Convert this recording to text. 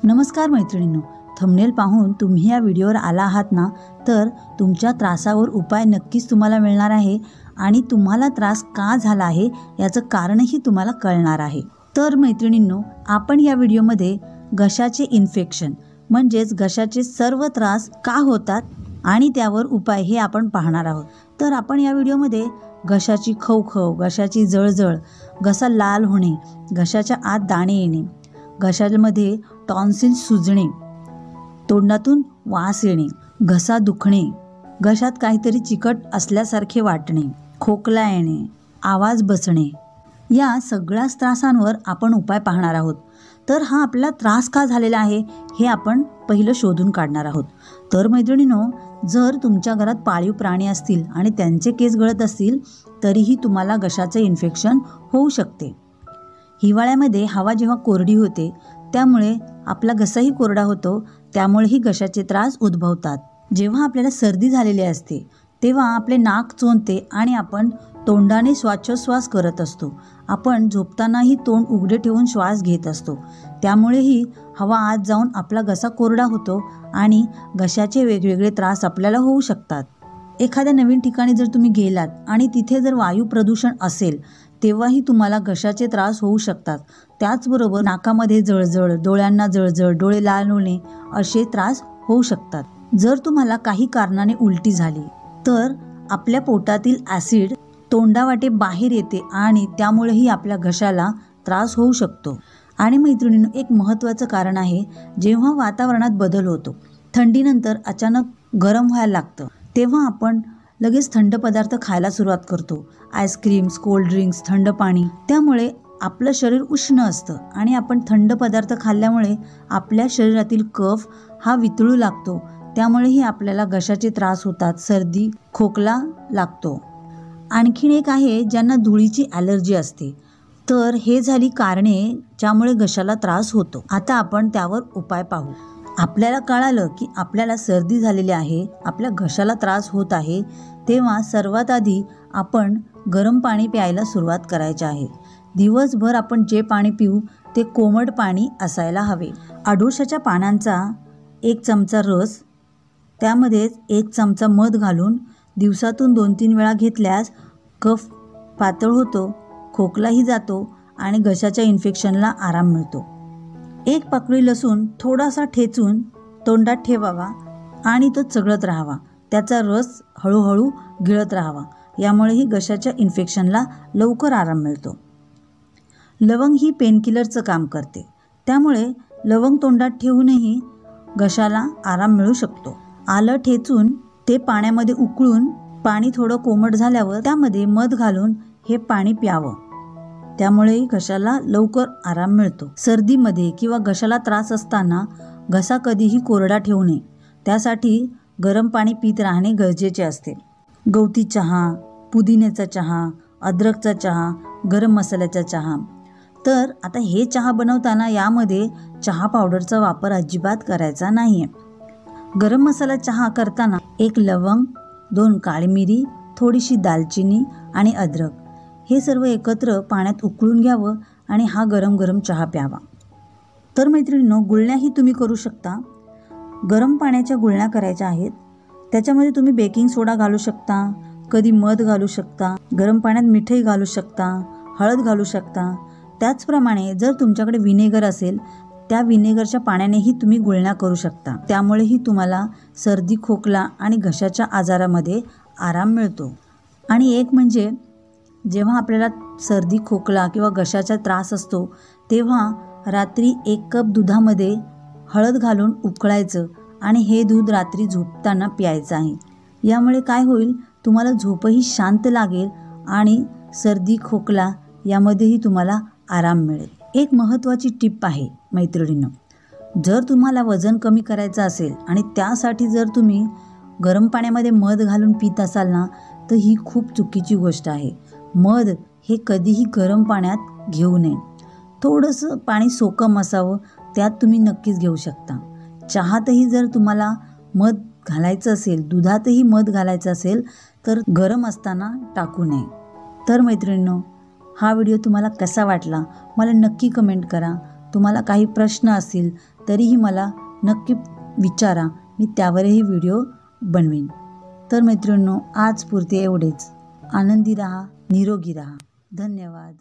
नमस्कार मैत्रिणींनो, थंबनेल पाहून तुम्ही या व्हिडिओवर आला आहात ना, तर तुमच्या त्रासावर उपाय नक्कीच तुम्हाला मिळणार आहे आणि तुम्हाला त्रास का झाला आहे याचं कारणही तुम्हाला कळणार आहे। तर मैत्रिणींनो, आपण या व्हिडिओमध्ये घशाचे इन्फेक्शन म्हणजेच घशाचे सर्व त्रास का होतात आणि त्यावर उपाय हे आपण पाहणार आहोत। तर आपण या व्हिडिओमध्ये घशाची खवखव, घशाची जळजळ, घसा लाल होणे, घशाच्या आत दाणे येणे, घशामध्ये टॉन्सिल सुजणे, तोंडातून वास येणे, घसा दुखणे, घशात काहीतरी चिकट असल्यासारखे वाटणे, खोकला येणे, आवाज बसणे, या सगळ्या त्रासांवर आपण उपाय पाहणार आहोत। तर हा आपला त्रास का झालेला आहे हे आपण पहिलं शोधून काढणार आहोत। तर मैत्रिणींनो, जर तुमच्या घरात पाळीव प्राणी असतील आणि त्यांचे केस गळत असतील तरीही तुम्हाला घशाचे इन्फेक्शन होऊ शकते। हिवाळ्यामध्ये हवा जेव्हा कोरडी होते त्यामुळे आपला घसाही कोरडा होतो, त्यामुळेही घशाचे त्रास उद्भवतात। जेव्हा आपल्याला सर्दी झालेली असते तेव्हा आपले नाक चोंदते आणि आपण तोंडाने श्वासोच्छ्वास करत असतो। आपण झोपतानाही तोंड उघडे ठेवून श्वास घेत असतो, त्यामुळेही हवा आत जाऊन आपला घसा कोरडा होतो आणि घशाचे वेगवेगळे त्रास आपल्याला होऊ शकतात। एखाद्या नवीन ठिकाणी जर तुम्ही गेलात आणि तिथे जर वायू प्रदूषण असेल तेव्हाही तुम्हाला घशाचे त्रास होऊ शकतात। त्याचबरोबर नाकामध्ये जळजळ, डोळ्यांना जळजळ, डोळे लाल होणे असे त्रास होऊ शकतात। जर तुम्हाला काही कारणाने उलटी झाली तर आपल्या पोटातील ॲसिड तोंडावाटे बाहेर येते आणि त्यामुळेही आपल्या घशाला त्रास होऊ शकतो। आणि मैत्रिणींनो, एक महत्त्वाचं कारण आहे, जेव्हा वातावरणात बदल होतो, थंडीनंतर अचानक गरम व्हायला लागतं, तेव्हा आपण लगेच थंड पदार्थ खायला सुरुवात करतो। आईस्क्रीम्स, कोल्ड ड्रिंक्स, थंड पाणी, त्यामुळे आपलं शरीर उष्ण असतं आणि आपण थंड पदार्थ खाल्ल्यामुळे आपल्या शरीरातील कफ हा वितळू लागतो, त्यामुळेही आपल्याला घशाचे त्रास होतात, सर्दी, खोकला लागतो। आणखीन एक आहे ज्यांना धुळीची ॲलर्जी असते, तर हे झाली कारणे ज्यामुळे घशाला त्रास होतो। आता आपण त्यावर उपाय पाहू। आपल्याला कळालं की आपल्याला सर्दी झालेली आहे, आपल्या घशाला त्रास होत आहे, तेव्हा सर्वात आधी आपण गरम पाणी प्यायला सुरुवात करायची आहे। दिवसभर आपण जे पाणी पिऊ ते कोमट पाणी असायला हवे। अडुळशाच्या पानांचा 1 चमचा रस, त्यामध्ये 1 चमचा मध घालून दिवसातून 2-3 वेळा घेतल्यास कफ पातळ होतो, खोकलाही जातो आणि घशाच्या इन्फेक्शनला आराम मिळतो। 1 पाकळी लसूण थोडासा ठेचून तोंडात ठेवावा आणि तो चघळत राहावा, त्याचा रस हळूहळू गिळत राहावा, यामुळेही घशाच्या इन्फेक्शनला लवकर आराम मिळतो। लवंग ही पेनकिलरचं काम करते, त्यामुळे लवंग तोंडात ठेवूनही घशाला आराम मिळू शकतो। आलं ठेचून ते पाण्यामध्ये उकळून पाणी थोडं कोमट झाल्यावर त्यामध्ये मध घालून हे पाणी प्यावं, त्यामुळेही घशाला लवकर आराम मिळतो। सर्दीमध्ये किंवा घशाला त्रास असताना घसा कधीही कोरडा ठेवू नये, त्यासाठी गरम पाणी पीत राहणे गरजेचे असते। गवती चहा, पुदिन्याचा चहा, अद्रकचा चहा, गरम मसाल्याचा चहा। तर आता हे चहा बनवताना यामध्ये चहा पावडरचा वापर अजिबात करायचा नाही आहे। गरम मसाला चहा करताना 1 लवंग, 2 काळी मिरी, थोडीशी दालचिनी आणि अद्रक हे सर्व एकत्र पाण्यात उकळून घ्यावं आणि हा गरम गरम चहा प्यावा। तर मैत्रिणींनो, गुळण्याही तुम्ही करू शकता। गरम पाण्याच्या गुळण्या करायच्या आहेत, त्याच्यामध्ये तुम्ही बेकिंग सोडा घालू शकता, कधी मध घालू शकता, गरम पाण्यात मीठही घालू शकता, हळद घालू शकता। त्याचप्रमाणे जर तुमच्याकडे विनेगर असेल त्या विनेगरच्या पाण्यानेही तुम्ही गुळण्या करू शकता, त्यामुळेही तुम्हाला सर्दी, खोकला आणि घशाच्या आजारामध्ये आराम मिळतो। आणि एक म्हणजे जेव्हा आपल्याला सर्दी, खोकला किंवा घशाचा त्रास असतो तेव्हा रात्री 1 कप दुधामध्ये हळद घालून उकळायचं आणि हे दूध रात्री झोपताना प्यायचं आहे। यामुळे काय होईल, तुम्हाला झोपही शांत लागेल आणि सर्दी, खोकला यामध्येही तुम्हाला आराम मिळेल। एक महत्त्वाची टिप आहे मैत्रिणींनो, जर तुम्हाला वजन कमी करायचं असेल आणि त्यासाठी जर तुम्ही गरम पाण्यामध्ये मध घालून पित असाल ना, तर ही खूप चुकीची गोष्ट आहे। मध हे कधीही गरम पाण्यात घेऊ नये, थोडंसं पाणी सोकम असावं, त्यात तुम्ही नक्कीच घेऊ शकता। चहातही जर तुम्हाला मध घालायचं असेल, दुधातही मध घालायचं असेल तर गरम असताना टाकू नये। तर मैत्रिणींनो, हा व्हिडिओ तुम्हाला कसा वाटला मला नक्की कमेंट करा। तुम्हाला काही प्रश्न असतील तरीही मला नक्की विचारा, मी त्यावरही व्हिडिओ बनवीन. तर मैत्रिणींनो, आजपुरते एवढेच. आनंदी राहा, निरोगी राहा. धन्यवाद.